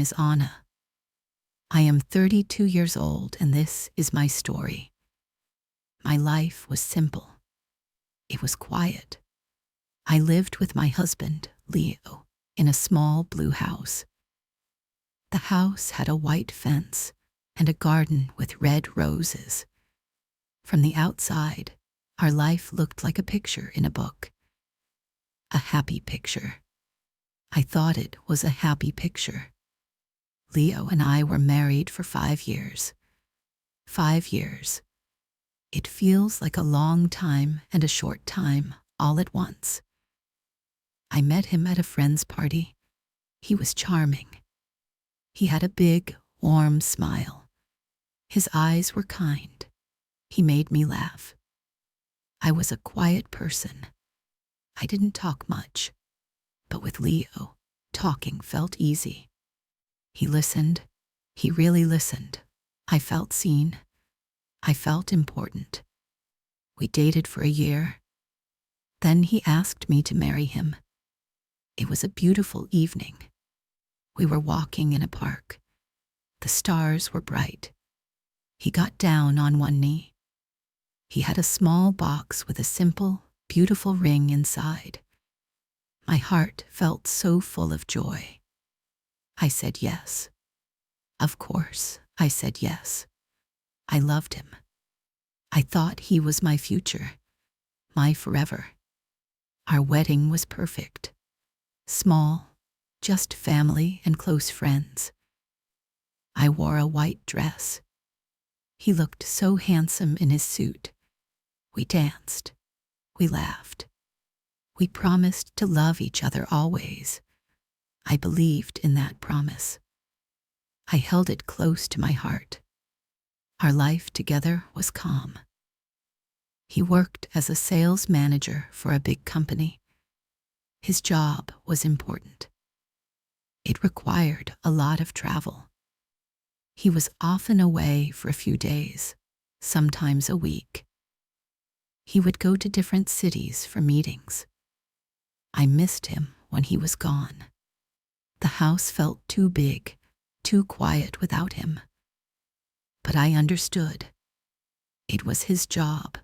is Anna. I am 32 years old, and this is my story. My life was simple. It was quiet. I lived with my husband, Leo, in a small blue house. The house had a white fence and a garden with red roses. From the outside, our life looked like a picture in a book. A happy picture. I thought it was a happy picture. Leo and I were married for 5 years. 5 years. It feels like a long time and a short time all at once. I met him at a friend's party. He was charming. He had a big, warm smile. His eyes were kind. He made me laugh. I was a quiet person. I didn't talk much, but with Leo, talking felt easy. He listened. He really listened. I felt seen. I felt important. We dated for a year. Then he asked me to marry him. It was a beautiful evening. We were walking in a park. The stars were bright. He got down on one knee. He had a small box with a simple, beautiful ring inside. My heart felt so full of joy. I said yes. Of course, I said yes. I loved him. I thought he was my future, my forever. Our wedding was perfect. Small, just family and close friends. I wore a white dress. He looked so handsome in his suit. We danced. We laughed. We promised to love each other always. I believed in that promise. I held it close to my heart. Our life together was calm. He worked as a sales manager for a big company. His job was important. It required a lot of travel. He was often away for a few days, sometimes a week. He would go to different cities for meetings. I missed him when he was gone. The house felt too big, too quiet without him. But I understood. It was his job.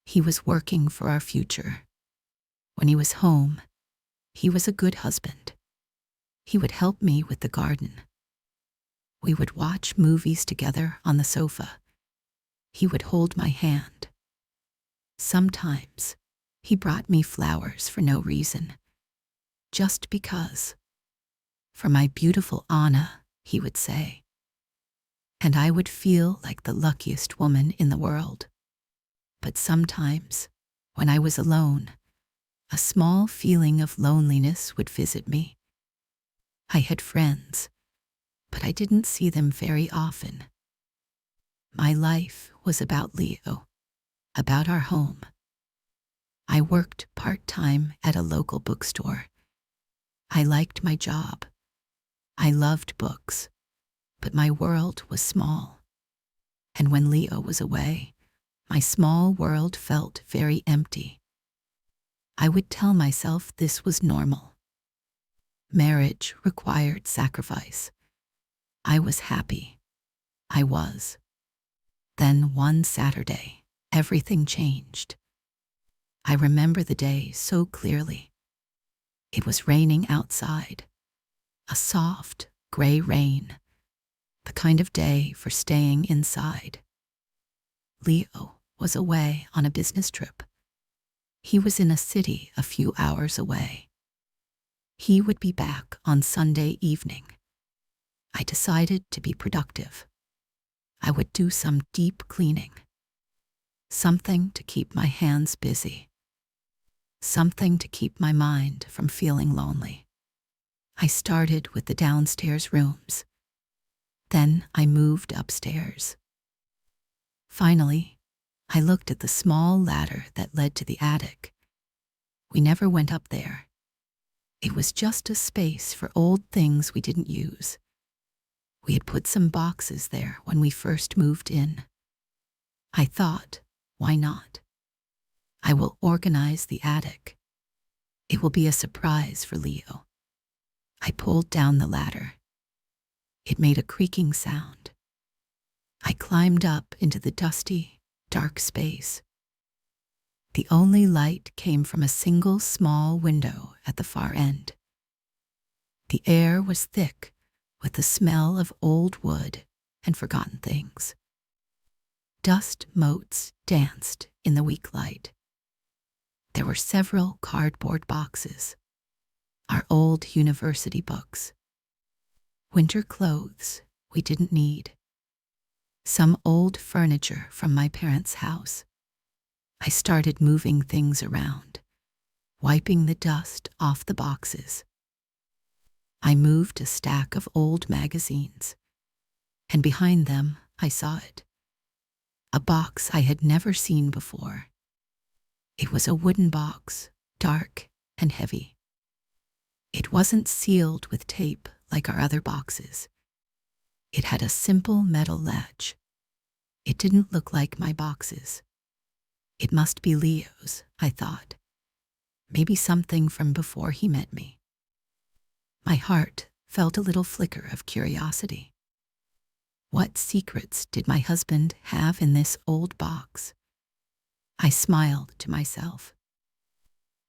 He was working for our future. When he was home, he was a good husband. He would help me with the garden. We would watch movies together on the sofa. He would hold my hand. Sometimes, he brought me flowers for no reason, just because. For my beautiful Anna, he would say. And I would feel like the luckiest woman in the world. But sometimes, when I was alone, a small feeling of loneliness would visit me. I had friends, but I didn't see them very often. My life was about Leo, about our home. I worked part-time at a local bookstore. I liked my job. I loved books, but my world was small. And when Leo was away, my small world felt very empty. I would tell myself this was normal. Marriage required sacrifice. I was happy. I was. Then one Saturday, everything changed. I remember the day so clearly. It was raining outside. A soft, gray rain. The kind of day for staying inside. Leo was away on a business trip. He was in a city a few hours away. He would be back on Sunday evening. I decided to be productive. I would do some deep cleaning. Something to keep my hands busy. Something to keep my mind from feeling lonely. I started with the downstairs rooms. Then I moved upstairs. Finally, I looked at the small ladder that led to the attic. We never went up there. It was just a space for old things we didn't use. We had put some boxes there when we first moved in. I thought, why not? I will organize the attic. It will be a surprise for Leo. I pulled down the ladder. It made a creaking sound. I climbed up into the dusty, dark space. The only light came from a single small window at the far end. The air was thick with the smell of old wood and forgotten things. Dust motes danced in the weak light. There were several cardboard boxes, our old university books, winter clothes we didn't need, some old furniture from my parents' house. I started moving things around, wiping the dust off the boxes. I moved a stack of old magazines, and behind them I saw it. A box I had never seen before. It was a wooden box, dark and heavy. It wasn't sealed with tape like our other boxes. It had a simple metal latch. It didn't look like my boxes. It must be Leo's, I thought. Maybe something from before he met me. My heart felt a little flicker of curiosity. What secrets did my husband have in this old box? I smiled to myself.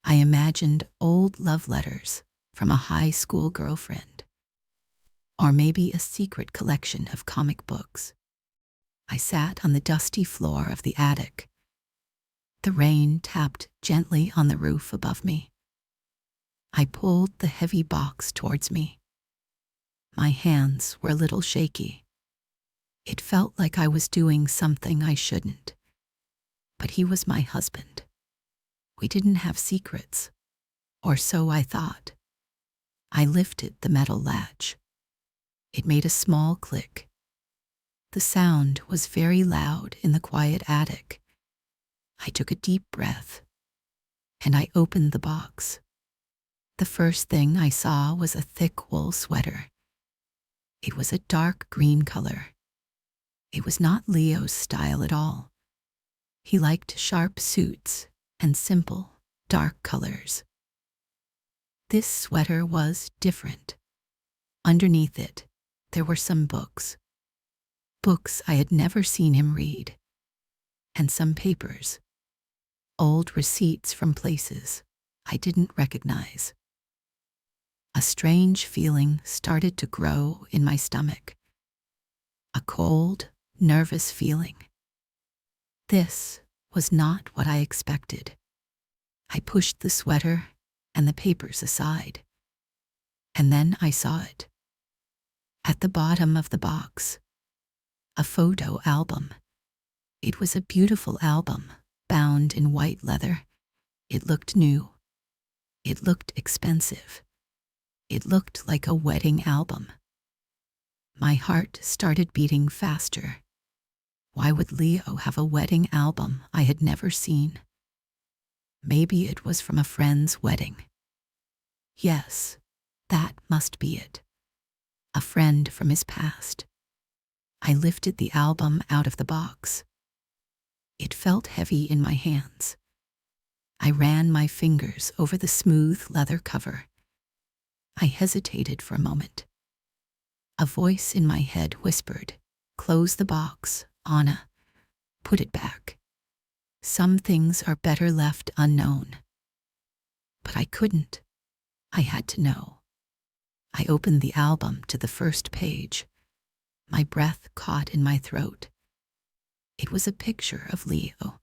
I imagined old love letters from a high school girlfriend, or maybe a secret collection of comic books. I sat on the dusty floor of the attic. The rain tapped gently on the roof above me. I pulled the heavy box towards me. My hands were a little shaky. It felt like I was doing something I shouldn't. But he was my husband. We didn't have secrets, or so I thought. I lifted the metal latch. It made a small click. The sound was very loud in the quiet attic. I took a deep breath, and I opened the box. The first thing I saw was a thick wool sweater. It was a dark green color. It was not Leo's style at all. He liked sharp suits and simple, dark colors. This sweater was different. Underneath it, there were some books. Books I had never seen him read. And some papers. Old receipts from places I didn't recognize. A strange feeling started to grow in my stomach. A cold, nervous feeling. This was not what I expected. I pushed the sweater and the papers aside. And then I saw it. At the bottom of the box, a photo album. It was a beautiful album, bound in white leather. It looked new. It looked expensive. It looked like a wedding album. My heart started beating faster. Why would Leo have a wedding album I had never seen? Maybe it was from a friend's wedding. Yes, that must be it. A friend from his past. I lifted the album out of the box. It felt heavy in my hands. I ran my fingers over the smooth leather cover. I hesitated for a moment. A voice in my head whispered, "Close the box, Anna. Put it back. Some things are better left unknown." But I couldn't. I had to know. I opened the album to the first page. My breath caught in my throat. It was a picture of Leo.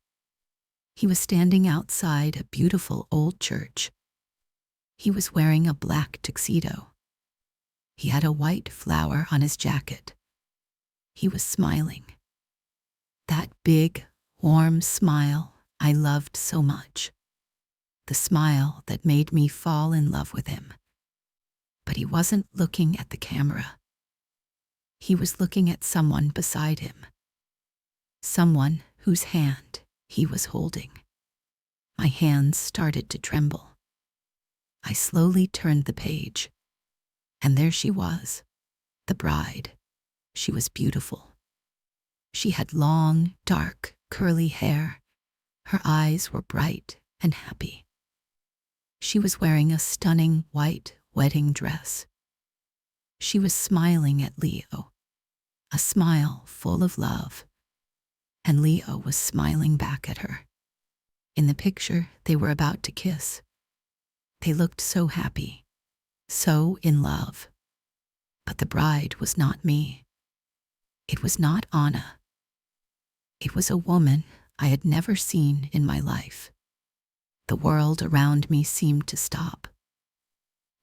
He was standing outside a beautiful old church. He was wearing a black tuxedo. He had a white flower on his jacket. He was smiling. That big, warm smile I loved so much. The smile that made me fall in love with him. But he wasn't looking at the camera. He was looking at someone beside him. Someone whose hand he was holding. My hands started to tremble. I slowly turned the page, and there she was, the bride. She was beautiful. She had long, dark, curly hair. Her eyes were bright and happy. She was wearing a stunning white wedding dress. She was smiling at Leo, a smile full of love, and Leo was smiling back at her. In the picture, they were about to kiss. They looked so happy, so in love. But the bride was not me. It was not Anna. It was a woman I had never seen in my life. The world around me seemed to stop.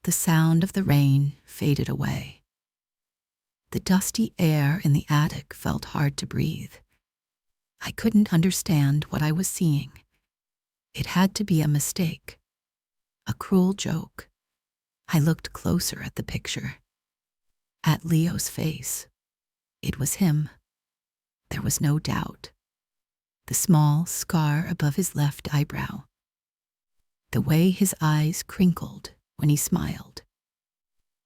The sound of the rain faded away. The dusty air in the attic felt hard to breathe. I couldn't understand what I was seeing. It had to be a mistake, a cruel joke. I looked closer at the picture, at Leo's face. It was him. There was no doubt. The small scar above his left eyebrow. The way his eyes crinkled when he smiled.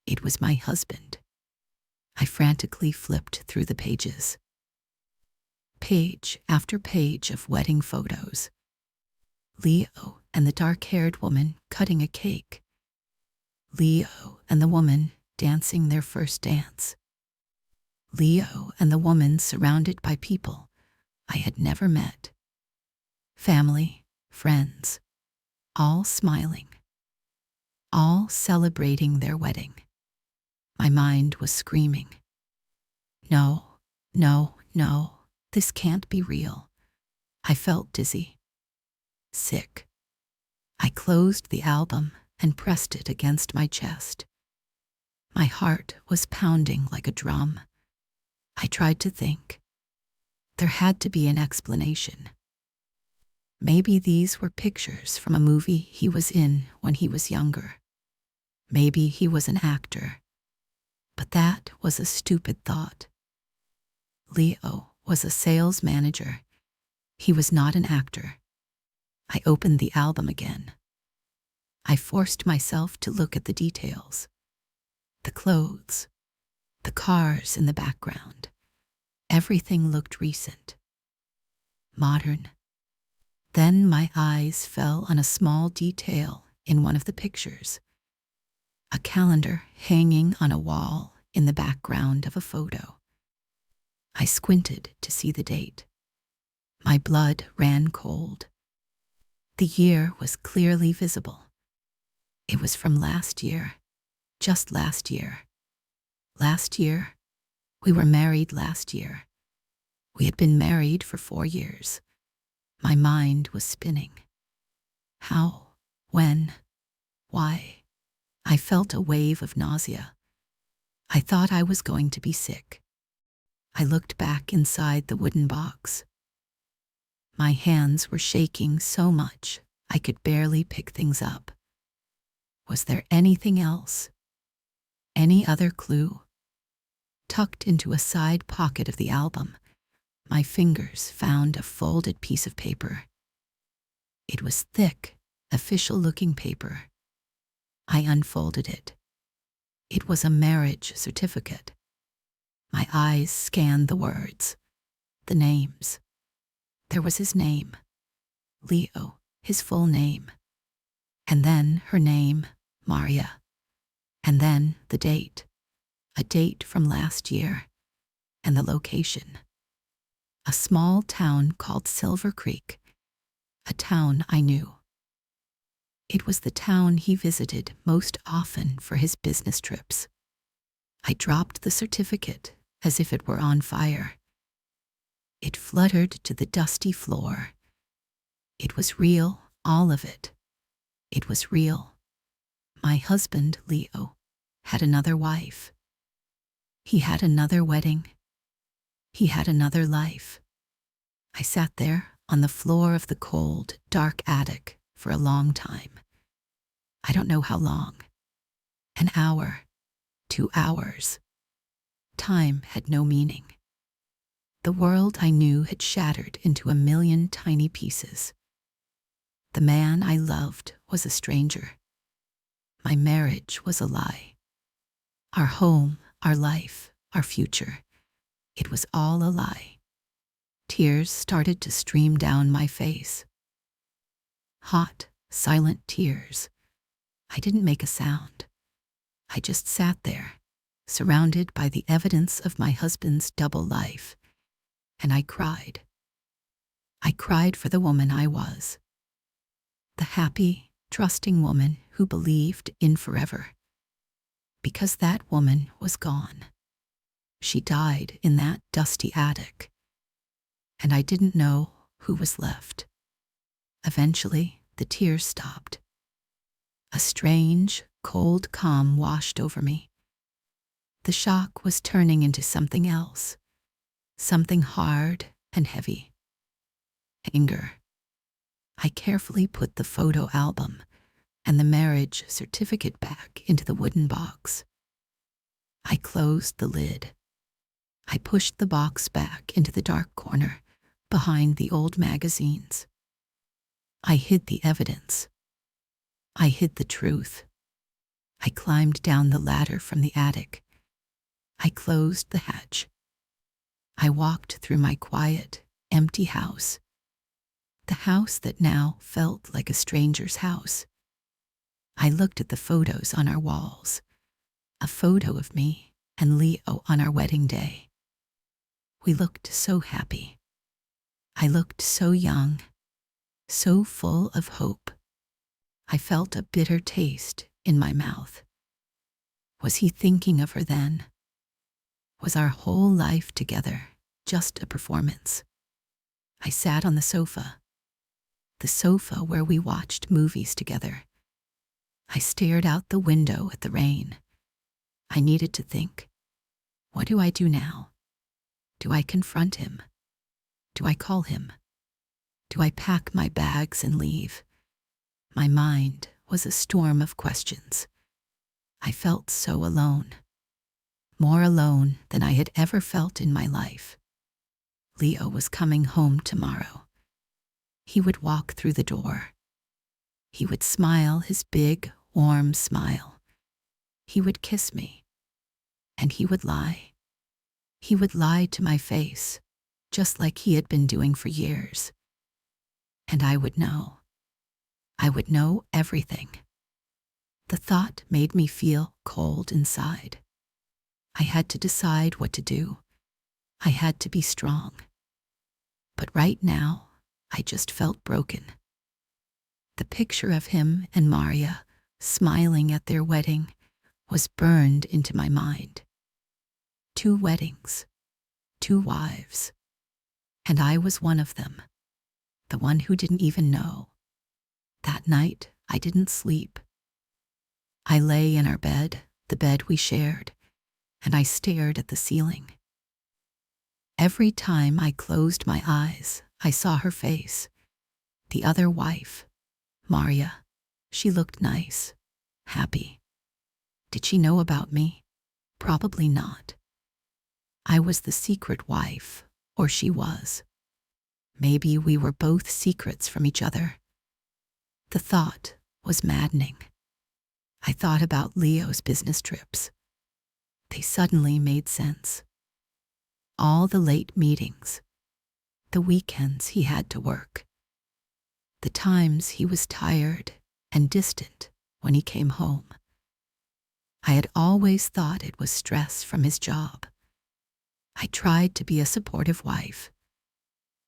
It was my husband. I frantically flipped through the pages. Page after page of wedding photos. Leo and the dark-haired woman cutting a cake. Leo and the woman dancing their first dance. Leo and the woman surrounded by people I had never met. Family, friends, all smiling, all celebrating their wedding. My mind was screaming, "No, no, no, this can't be real." I felt dizzy, sick. I closed the album and pressed it against my chest. My heart was pounding like a drum. I tried to think. There had to be an explanation. Maybe these were pictures from a movie he was in when he was younger. Maybe he was an actor. But that was a stupid thought. Leo was a sales manager. He was not an actor. I opened the album again. I forced myself to look at the details. The clothes, the cars in the background. Everything looked recent, modern. Then my eyes fell on a small detail in one of the pictures. A calendar hanging on a wall in the background of a photo. I squinted to see the date. My blood ran cold. The year was clearly visible. It was from last year, just last year. Last year, we were married last year. We had been married for 4 years. My mind was spinning. How? When? Why? I felt a wave of nausea. I thought I was going to be sick. I looked back inside the wooden box. My hands were shaking so much I could barely pick things up. Was there anything else? Any other clue? Tucked into a side pocket of the album, my fingers found a folded piece of paper. It was thick, official-looking paper. I unfolded it. It was a marriage certificate. My eyes scanned the words, the names. There was his name, Leo, his full name. And then her name, Maria. And then the date, a date from last year, and the location. A small town called Silver Creek, a town I knew. It was the town he visited most often for his business trips. I dropped the certificate as if it were on fire. It fluttered to the dusty floor. It was real, all of it. It was real. My husband, Leo, had another wife. He had another wedding. He had another life. I sat there on the floor of the cold, dark attic for a long time. I don't know how long. An hour, 2 hours. Time had no meaning. The world I knew had shattered into a million tiny pieces. The man I loved was a stranger. My marriage was a lie. Our home, our life, our future. It was all a lie. Tears started to stream down my face. Hot, silent tears. I didn't make a sound. I just sat there, surrounded by the evidence of my husband's double life, and I cried. I cried for the woman I was, the happy, trusting woman who believed in forever. Because that woman was gone. She died in that dusty attic, and I didn't know who was left. Eventually, the tears stopped. A strange, cold calm washed over me. The shock was turning into something else, something hard and heavy. Anger. I carefully put the photo album and the marriage certificate back into the wooden box. I closed the lid. I pushed the box back into the dark corner behind the old magazines. I hid the evidence. I hid the truth. I climbed down the ladder from the attic. I closed the hatch. I walked through my quiet, empty house. The house that now felt like a stranger's house. I looked at the photos on our walls. A photo of me and Leo on our wedding day. We looked so happy. I looked so young, so full of hope. I felt a bitter taste in my mouth. Was he thinking of her then? Was our whole life together just a performance? I sat on the sofa where we watched movies together. I stared out the window at the rain. I needed to think. What do I do now? Do I confront him? Do I call him? Do I pack my bags and leave? My mind was a storm of questions. I felt so alone. More alone than I had ever felt in my life. Leo was coming home tomorrow. He would walk through the door. He would smile his big, warm smile. He would kiss me. And he would lie. He would lie to my face, just like he had been doing for years. And I would know. I would know everything. The thought made me feel cold inside. I had to decide what to do. I had to be strong. But right now, I just felt broken. The picture of him and Maria smiling at their wedding was burned into my mind. 2 weddings, 2 wives, and I was one of them, the one who didn't even know. That night, I didn't sleep. I lay in our bed, the bed we shared, and I stared at the ceiling. Every time I closed my eyes, I saw her face. The other wife, Maria. She looked nice, happy. Did she know about me? Probably not. I was the secret wife, or she was. Maybe we were both secrets from each other. The thought was maddening. I thought about Leo's business trips. They suddenly made sense. All the late meetings, the weekends he had to work, the times he was tired and distant when he came home. I had always thought it was stress from his job. I tried to be a supportive wife.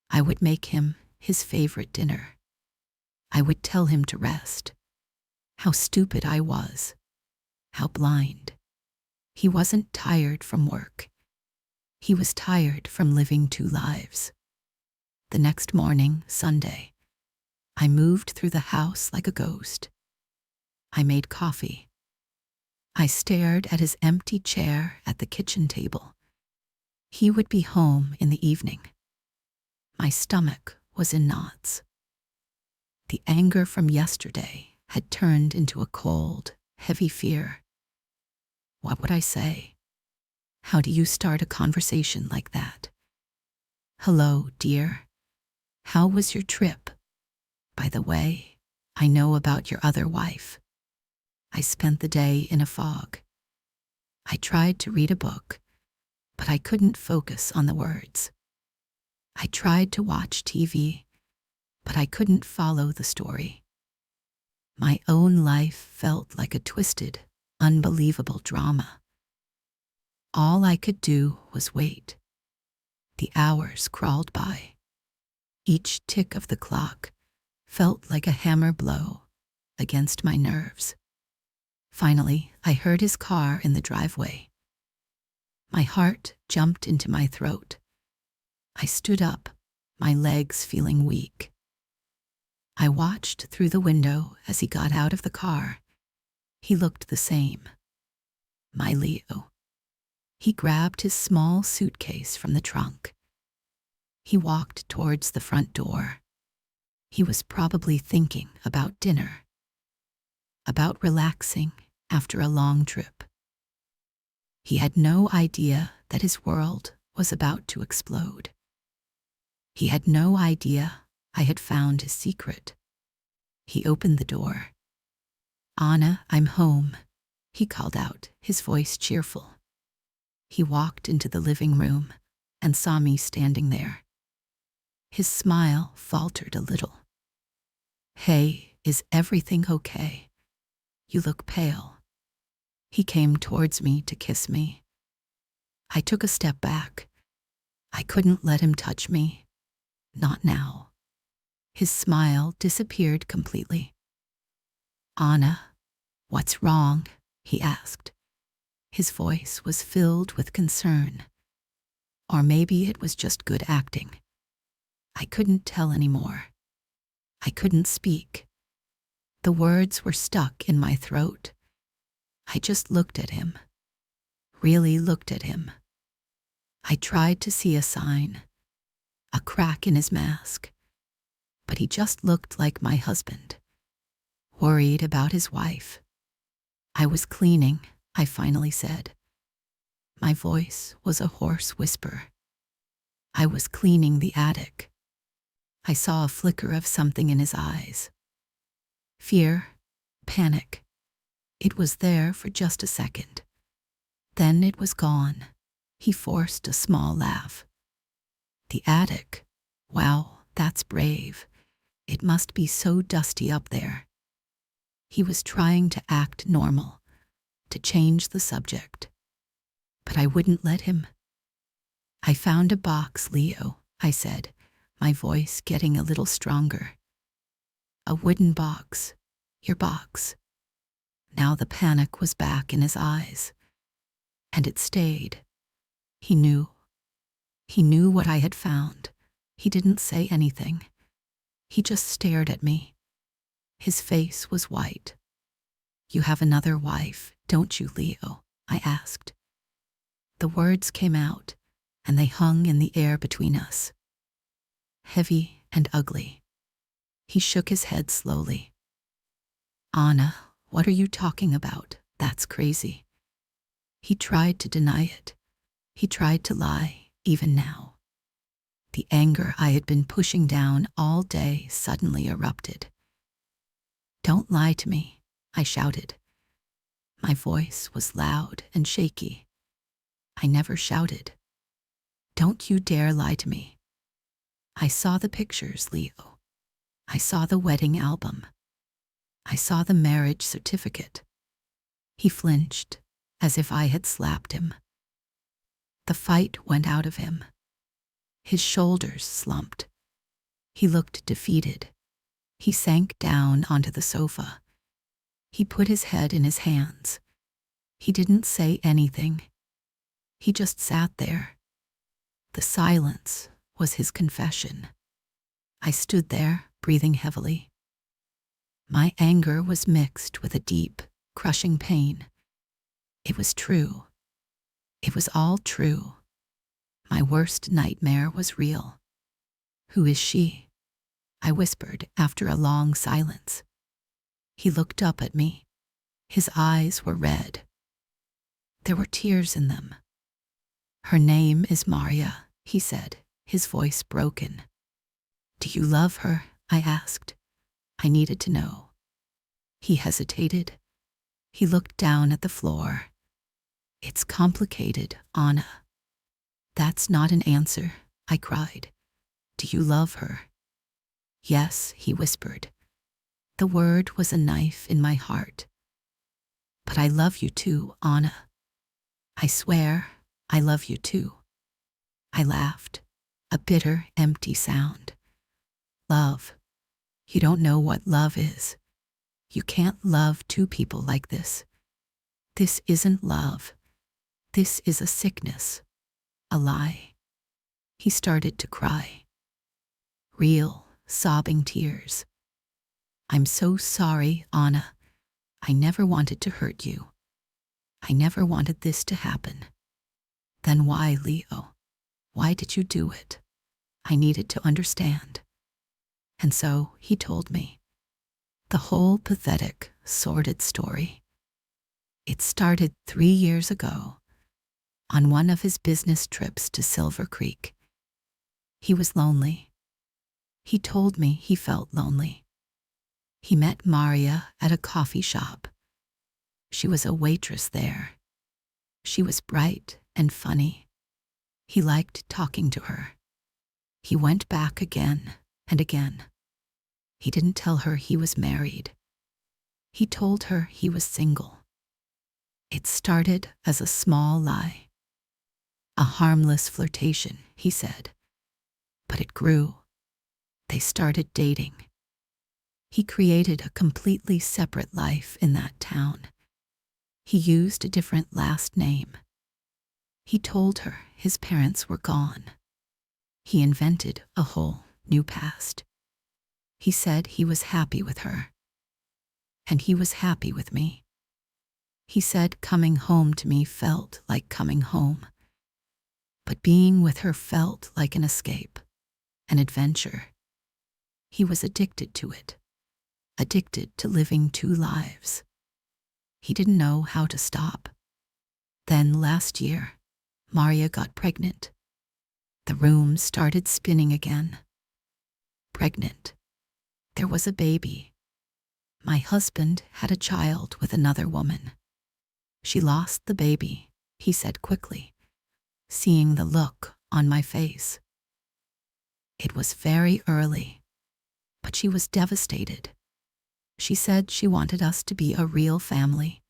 I would make him his favorite dinner. I would tell him to rest. How stupid I was. How blind. He wasn't tired from work. He was tired from living 2 lives. The next morning, Sunday, I moved through the house like a ghost. I made coffee. I stared at his empty chair at the kitchen table. He would be home in the evening. My stomach was in knots. The anger from yesterday had turned into a cold, heavy fear. What would I say? How do you start a conversation like that? Hello, dear. How was your trip? By the way, I know about your other wife. I spent the day in a fog. I tried to read a book, but I couldn't focus on the words. I tried to watch TV, but I couldn't follow the story. My own life felt like a twisted, unbelievable drama. All I could do was wait. The hours crawled by. Each tick of the clock felt like a hammer blow against my nerves. Finally, I heard his car in the driveway. My heart jumped into my throat. I stood up, my legs feeling weak. I watched through the window as he got out of the car. He looked the same. My Leo. He grabbed his small suitcase from the trunk. He walked towards the front door. He was probably thinking about dinner, about relaxing after a long trip. He had no idea that his world was about to explode. He had no idea I had found his secret. He opened the door. "Anna, I'm home," he called out, his voice cheerful. He walked into the living room and saw me standing there. His smile faltered a little. "Hey, is everything okay? You look pale." He came towards me to kiss me. I took a step back. I couldn't let him touch me. Not now. His smile disappeared completely. "Anna, what's wrong?" he asked. His voice was filled with concern. Or maybe it was just good acting. I couldn't tell anymore. I couldn't speak. The words were stuck in my throat. I just looked at him. Really looked at him. I tried to see a sign, a crack in his mask, but he just looked like my husband, worried about his wife. "I was cleaning," I finally said. My voice was a hoarse whisper. "I was cleaning the attic." I saw a flicker of something in his eyes. Fear, panic. It was there for just a second. Then it was gone. He forced a small laugh. "The attic? Wow, that's brave. It must be so dusty up there." He was trying to act normal, to change the subject. But I wouldn't let him. "I found a box, Leo," I said, my voice getting a little stronger. "A wooden box. Your box." Now the panic was back in his eyes. And it stayed. He knew. He knew what I had found. He didn't say anything. He just stared at me. His face was white. "You have another wife, don't you, Leo?" I asked. The words came out, and they hung in the air between us. Heavy and ugly. He shook his head slowly. "Anna, what are you talking about? That's crazy." He tried to deny it. He tried to lie, even now. The anger I had been pushing down all day suddenly erupted. "Don't lie to me," I shouted. My voice was loud and shaky. I never shouted. "Don't you dare lie to me." I saw the pictures, Leo. I saw the wedding album. I saw the marriage certificate. He flinched, as if I had slapped him. The fight went out of him. His shoulders slumped. He looked defeated. He sank down onto the sofa. He put his head in his hands. He didn't say anything. He just sat there. The silence was his confession. I stood there, breathing heavily. My anger was mixed with a deep, crushing pain. It was true. It was all true. My worst nightmare was real. "Who is she?" I whispered after a long silence. He looked up at me. His eyes were red. There were tears in them. "Her name is Maria," he said, his voice broken. "Do you love her?" I asked. I needed to know. He hesitated. He looked down at the floor. "It's complicated, Anna." "That's not an answer," I cried. "Do you love her?" "Yes," he whispered. The word was a knife in my heart. "But I love you too, Anna. I swear, I love you too. I laughed, a bitter, empty sound. Love. You don't know what love is. You can't love two people like this. This isn't love. This is a sickness, a lie. He started to cry. Real, sobbing tears. I'm so sorry, Anna. I never wanted to hurt you. I never wanted this to happen. Then why, Leo? Why did you do it? I needed to understand. And so he told me the whole pathetic, sordid story. It started 3 years ago on one of his business trips to Silver Creek. He was lonely. He told me he felt lonely. He met Maria at a coffee shop. She was a waitress there. She was bright and funny. He liked talking to her. He went back again and again. He didn't tell her he was married. He told her he was single. It started as a small lie. A harmless flirtation, he said. But it grew. They started dating. He created a completely separate life in that town. He used a different last name. He told her his parents were gone. He invented a whole new past. He said he was happy with her. And he was happy with me. He said coming home to me felt like coming home. But being with her felt like an escape, an adventure. He was addicted to it, addicted to living two lives. He didn't know how to stop. Then last year, Maria got pregnant. The room started spinning again. Pregnant. There was a baby. My husband had a child with another woman. She lost the baby, he said quickly, seeing the look on my face. It was very early, but she was devastated. She said she wanted us to be a real family.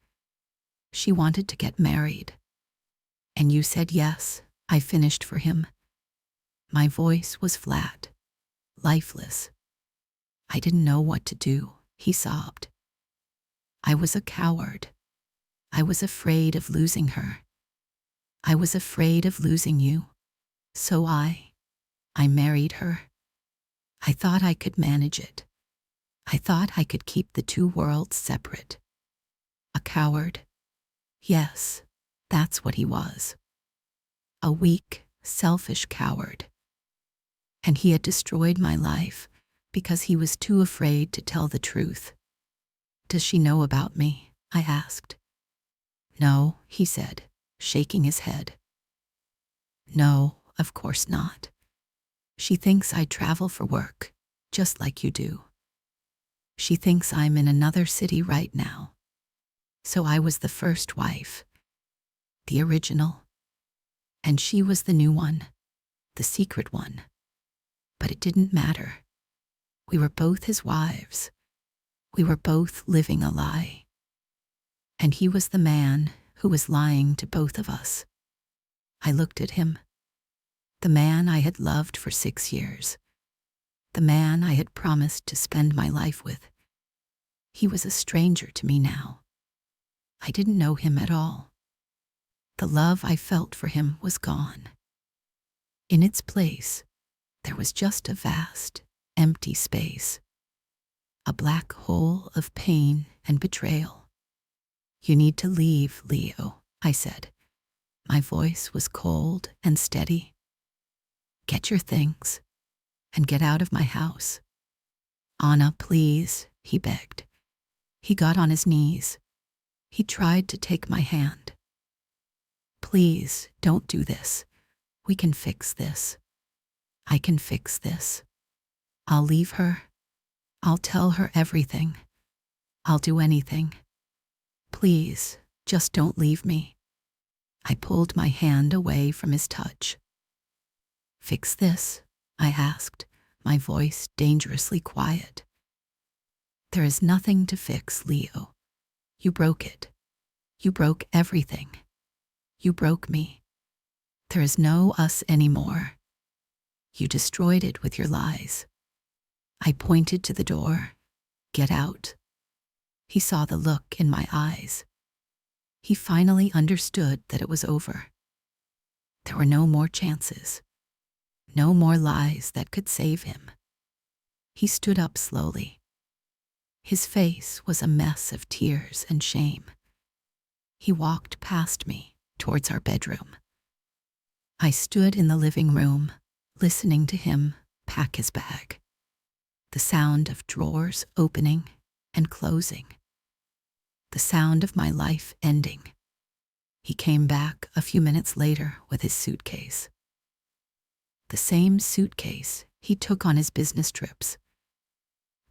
She wanted to get married. And you said yes, I finished for him. My voice was flat, lifeless. I didn't know what to do, he sobbed. I was a coward. I was afraid of losing her. I was afraid of losing you. So I married her. I thought I could manage it. I thought I could keep the two worlds separate. A coward? Yes, that's what he was. A weak, selfish coward. And he had destroyed my life because he was too afraid to tell the truth. Does she know about me? I asked. No, he said, shaking his head. No, of course not. She thinks I travel for work, just like you do. She thinks I'm in another city right now. So I was the first wife, the original, and she was the new one, the secret one. But it didn't matter. We were both his wives. We were both living a lie. And he was the man who was lying to both of us. I looked at him, the man I had loved for 6 years, the man I had promised to spend my life with. He was a stranger to me now. I didn't know him at all. The love I felt for him was gone. In its place, there was just a vast, empty space, a black hole of pain and betrayal. You need to leave, Leo, I said. My voice was cold and steady. Get your things and get out of my house. Anna, please, he begged. He got on his knees. He tried to take my hand. Please, don't do this. We can fix this. I can fix this. I'll leave her. I'll tell her everything. I'll do anything. Please, just don't leave me. I pulled my hand away from his touch. Fix this? I asked, my voice dangerously quiet. There is nothing to fix, Leo. You broke it. You broke everything. You broke me. There is no us anymore. You destroyed it with your lies. I pointed to the door. Get out. He saw the look in my eyes. He finally understood that it was over. There were no more chances. No more lies that could save him. He stood up slowly. His face was a mess of tears and shame. He walked past me towards our bedroom. I stood in the living room, listening to him pack his bag. The sound of drawers opening and closing. The sound of my life ending. He came back a few minutes later with his suitcase. The same suitcase he took on his business trips.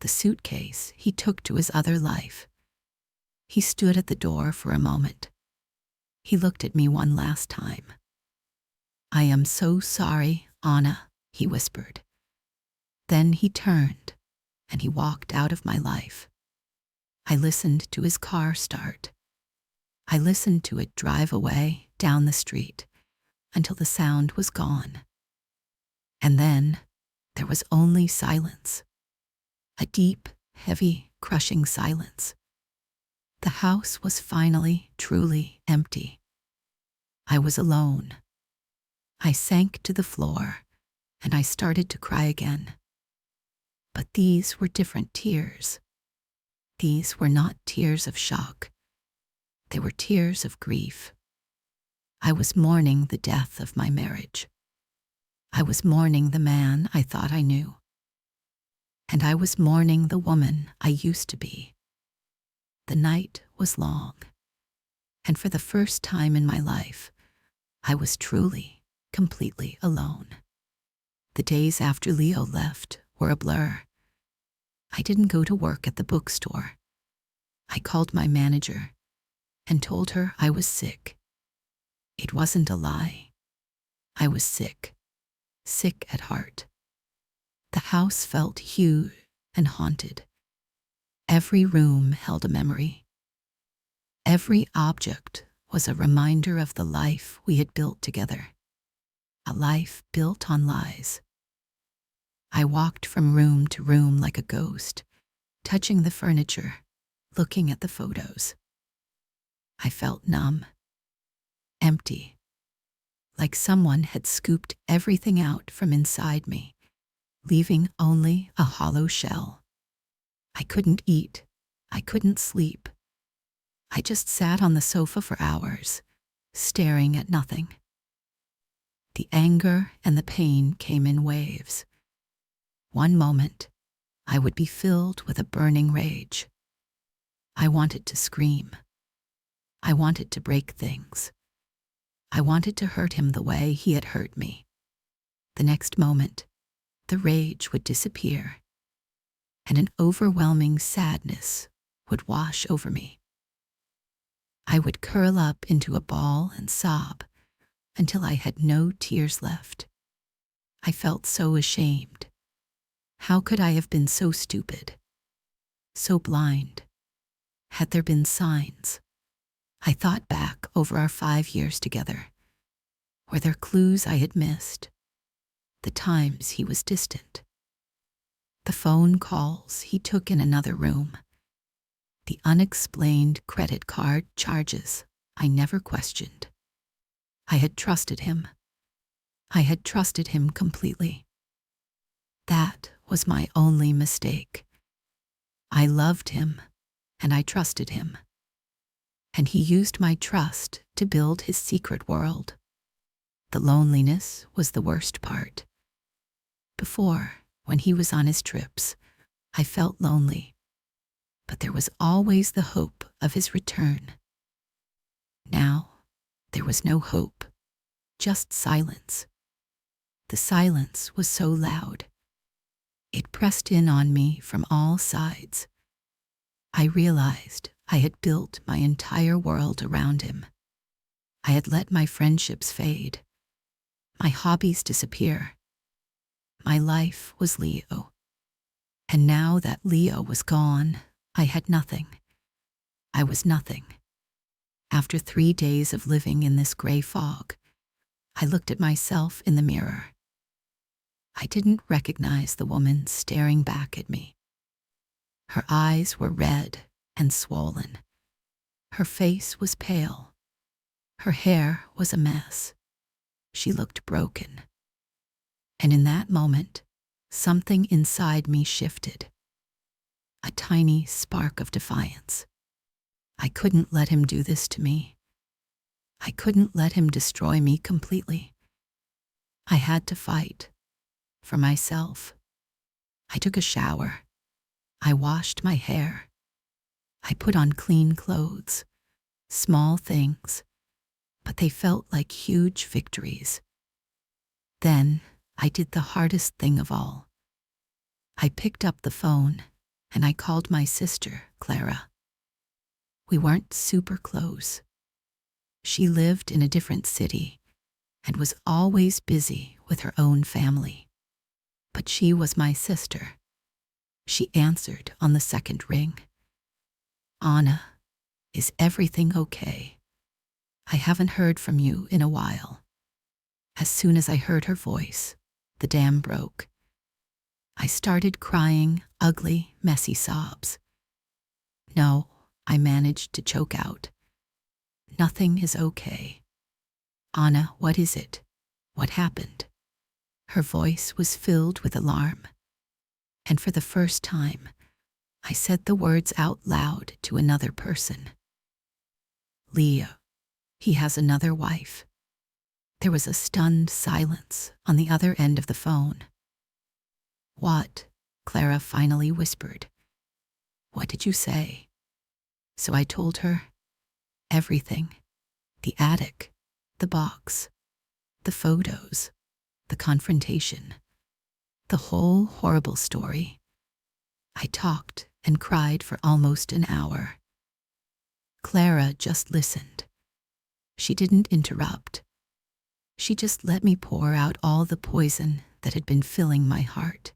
The suitcase he took to his other life. He stood at the door for a moment. He looked at me one last time. I am so sorry, Anna, he whispered. Then he turned and he walked out of my life. I listened to his car start. I listened to it drive away down the street until the sound was gone. And then there was only silence. A deep, heavy, crushing silence. The house was finally, truly empty. I was alone. I sank to the floor and I started to cry again. But these were different tears. These were not tears of shock. They were tears of grief. I was mourning the death of my marriage. I was mourning the man I thought I knew. And I was mourning the woman I used to be. The night was long, and for the first time in my life, I was truly, completely alone. The days after Leo left were a blur. I didn't go to work at the bookstore. I called my manager and told her I was sick. It wasn't a lie. I was sick, sick at heart. The house felt huge and haunted. Every room held a memory. Every object was a reminder of the life we had built together. A life built on lies. I walked from room to room like a ghost, touching the furniture, looking at the photos. I felt numb, empty, like someone had scooped everything out from inside me, leaving only a hollow shell. I couldn't eat. I couldn't sleep. I just sat on the sofa for hours, staring at nothing. The anger and the pain came in waves. One moment, I would be filled with a burning rage. I wanted to scream. I wanted to break things. I wanted to hurt him the way he had hurt me. The next moment, the rage would disappear, and an overwhelming sadness would wash over me. I would curl up into a ball and sob until I had no tears left. I felt so ashamed. How could I have been so stupid, so blind? Had there been signs? I thought back over our 5 years together. Were there clues I had missed? The times he was distant. The phone calls he took in another room. The unexplained credit card charges I never questioned. I had trusted him. I had trusted him completely. That was my only mistake. I loved him, and I trusted him. And he used my trust to build his secret world. The loneliness was the worst part. Before, when he was on his trips, I felt lonely, but there was always the hope of his return. Now, there was no hope, just silence. The silence was so loud. It pressed in on me from all sides. I realized I had built my entire world around him. I had let my friendships fade, my hobbies disappear. My life was Leo, and now that Leo was gone, I had nothing. I was nothing. After 3 days of living in this gray fog, I looked at myself in the mirror. I didn't recognize the woman staring back at me. Her eyes were red and swollen. Her face was pale. Her hair was a mess. She looked broken. And in that moment, something inside me shifted. A tiny spark of defiance. I couldn't let him do this to me. I couldn't let him destroy me completely. I had to fight. For myself. I took a shower. I washed my hair. I put on clean clothes. Small things. But they felt like huge victories. Then I did the hardest thing of all. I picked up the phone and I called my sister, Clara. We weren't super close. She lived in a different city and was always busy with her own family. But she was my sister. She answered on the second ring. Anna, is everything okay? I haven't heard from you in a while. As soon as I heard her voice, the dam broke. I started crying ugly, messy sobs. No, I managed to choke out. Nothing is okay. Anna, what is it? What happened? Her voice was filled with alarm. And for the first time, I said the words out loud to another person. Leo, he has another wife. There was a stunned silence on the other end of the phone. What? Clara finally whispered. What did you say? So I told her everything. The attic, the box, the photos, the confrontation, the whole horrible story. I talked and cried for almost an hour. Clara just listened. She didn't interrupt. She just let me pour out all the poison that had been filling my heart.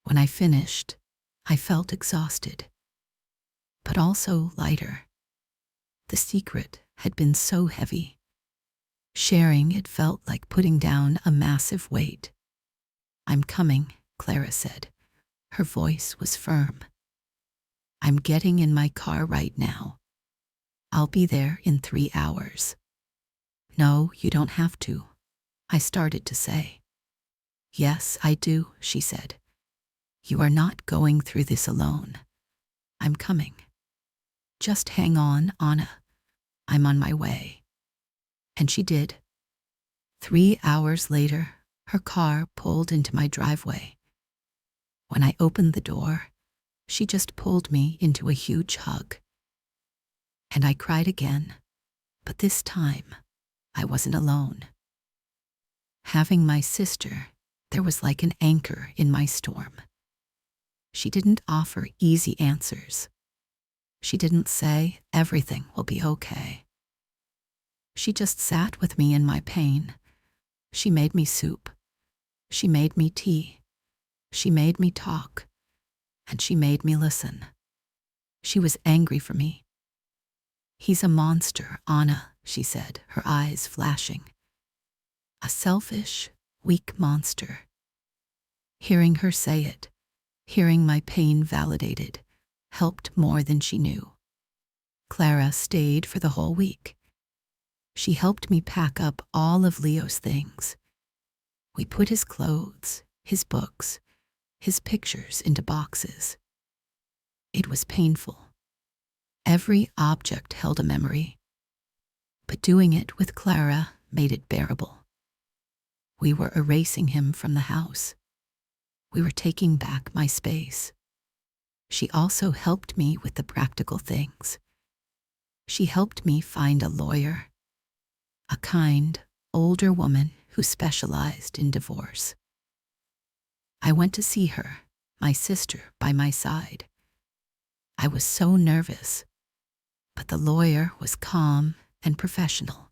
When I finished, I felt exhausted, but also lighter. The secret had been so heavy. Sharing it felt like putting down a massive weight. I'm coming, Clara said. Her voice was firm. I'm getting in my car right now. I'll be there in 3 hours. No, you don't have to, I started to say. Yes, I do, she said. You are not going through this alone. I'm coming. Just hang on, Anna. I'm on my way. And she did. 3 hours later, her car pulled into my driveway. When I opened the door, she just pulled me into a huge hug. And I cried again, but this time, I wasn't alone. Having my sister, there was like an anchor in my storm. She didn't offer easy answers. She didn't say, everything will be okay. She just sat with me in my pain. She made me soup. She made me tea. She made me talk. And she made me listen. She was angry for me. He's a monster, Anna, she said, her eyes flashing. A selfish, weak monster. Hearing her say it, hearing my pain validated, helped more than she knew. Clara stayed for the whole week. She helped me pack up all of Leo's things. We put his clothes, his books, his pictures into boxes. It was painful. Every object held a memory. But doing it with Clara made it bearable. We were erasing him from the house. We were taking back my space. She also helped me with the practical things. She helped me find a lawyer, a kind, older woman who specialized in divorce. I went to see her, my sister by my side. I was so nervous, but the lawyer was calm and professional.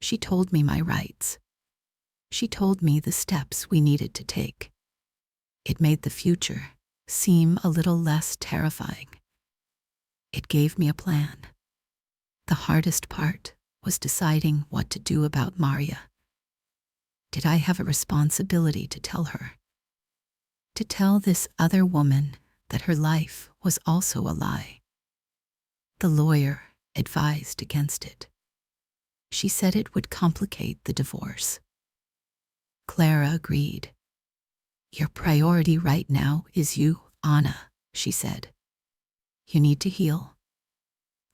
She told me my rights. She told me the steps we needed to take. It made the future seem a little less terrifying. It gave me a plan. The hardest part was deciding what to do about Maria. did I have a responsibility to tell her? To tell this other woman that her life was also a lie. The lawyer advised against it. She said it would complicate the divorce. Clara agreed. Your priority right now is you, Anna, she said. You need to heal.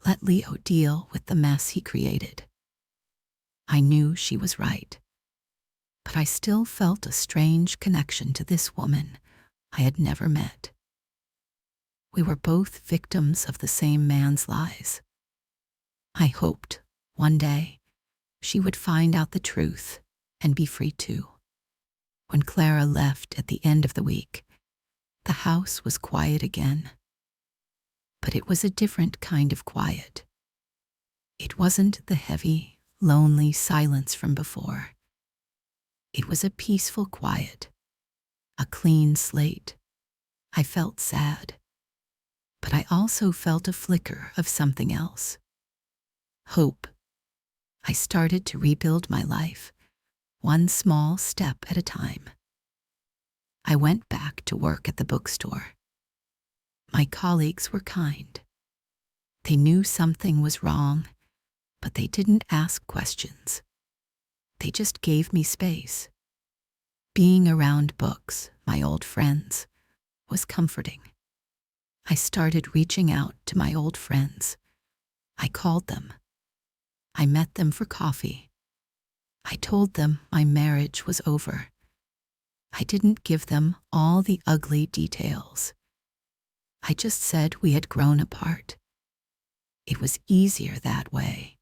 Let Leo deal with the mess he created. I knew she was right, but I still felt a strange connection to this woman I had never met. We were both victims of the same man's lies. I hoped one day she would find out the truth and be free too. When Clara left at the end of the week, the house was quiet again. But it was a different kind of quiet. It wasn't the heavy, lonely silence from before. It was a peaceful quiet, a clean slate. I felt sad, but I also felt a flicker of something else. Hope. I started to rebuild my life, one small step at a time. I went back to work at the bookstore. My colleagues were kind. They knew something was wrong, but they didn't ask questions. They just gave me space. Being around books, my old friends, was comforting. I started reaching out to my old friends. I called them. I met them for coffee. I told them my marriage was over. I didn't give them all the ugly details. I just said we had grown apart. It was easier that way.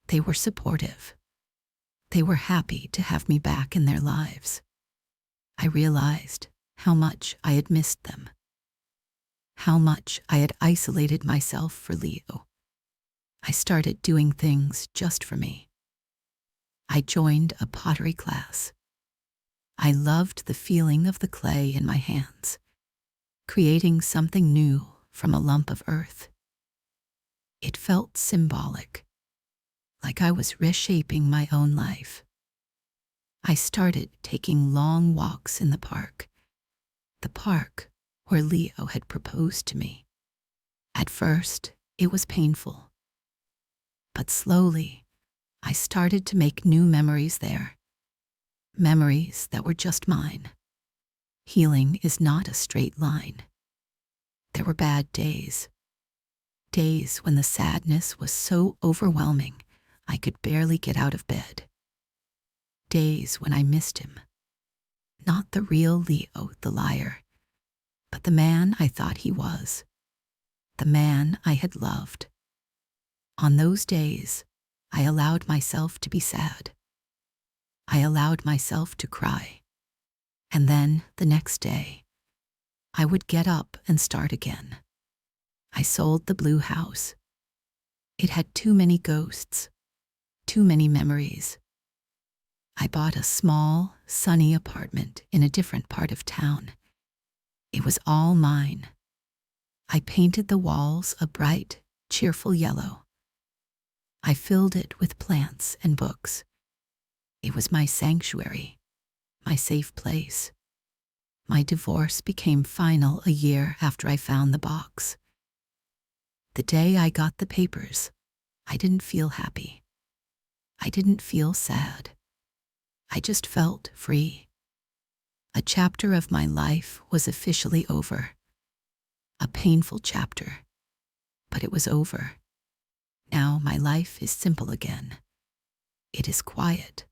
They were supportive. They were happy to have me back in their lives. I realized how much I had missed them, how much I had isolated myself for Leo. I started doing things just for me. I joined a pottery class. I loved the feeling of the clay in my hands, creating something new from a lump of earth. It felt symbolic, like I was reshaping my own life. I started taking long walks in the park where Leo had proposed to me. At first, it was painful, but slowly, I started to make new memories there, memories that were just mine. Healing is not a straight line. There were bad days when the sadness was so overwhelming I could barely get out of bed. Days when I missed him. Not the real Leo, the liar, but the man I thought he was, the man I had loved. On those days, I allowed myself to be sad. I allowed myself to cry. And then, the next day, I would get up and start again. I sold the blue house. It had too many ghosts, too many memories. I bought a small, sunny apartment in a different part of town. It was all mine. I painted the walls a bright, cheerful yellow. I filled it with plants and books. It was my sanctuary, my safe place. My divorce became final a year after I found the box. The day I got the papers, I didn't feel happy. I didn't feel sad. I just felt free. A chapter of my life was officially over. A painful chapter, but it was over. Now my life is simple again. It is quiet,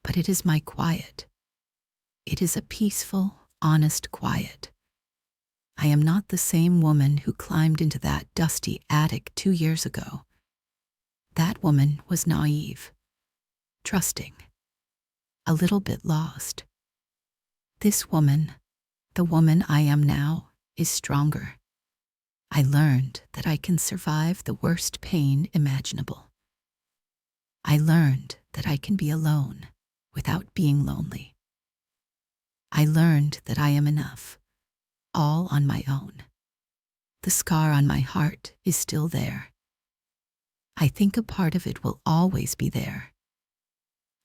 but it is my quiet. It is a peaceful, honest quiet. I am not the same woman who climbed into that dusty attic 2 years ago. That woman was naive, trusting, a little bit lost. This woman, the woman I am now, is stronger. I learned that I can survive the worst pain imaginable. I learned that I can be alone without being lonely. I learned that I am enough, all on my own. The scar on my heart is still there. I think a part of it will always be there.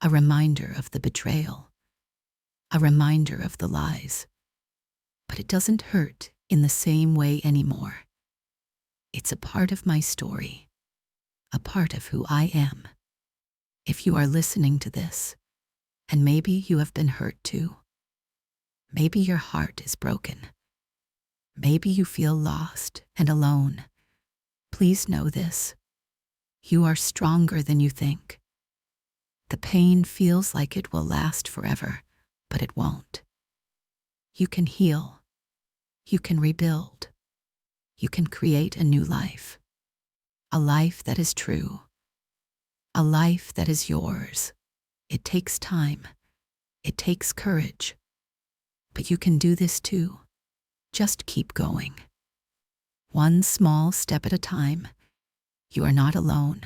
a reminder of the betrayal, a reminder of the lies. But it doesn't hurt in the same way anymore. It's a part of my story, a part of who I am. If you are listening to this, and maybe you have been hurt too, maybe your heart is broken, maybe you feel lost and alone, please know this: you are stronger than you think. The pain feels like it will last forever, but it won't. You can heal. You can rebuild. You can create a new life. A life that is true. A life that is yours. It takes time. It takes courage. But you can do this too. Just keep going. One small step at a time. You are not alone.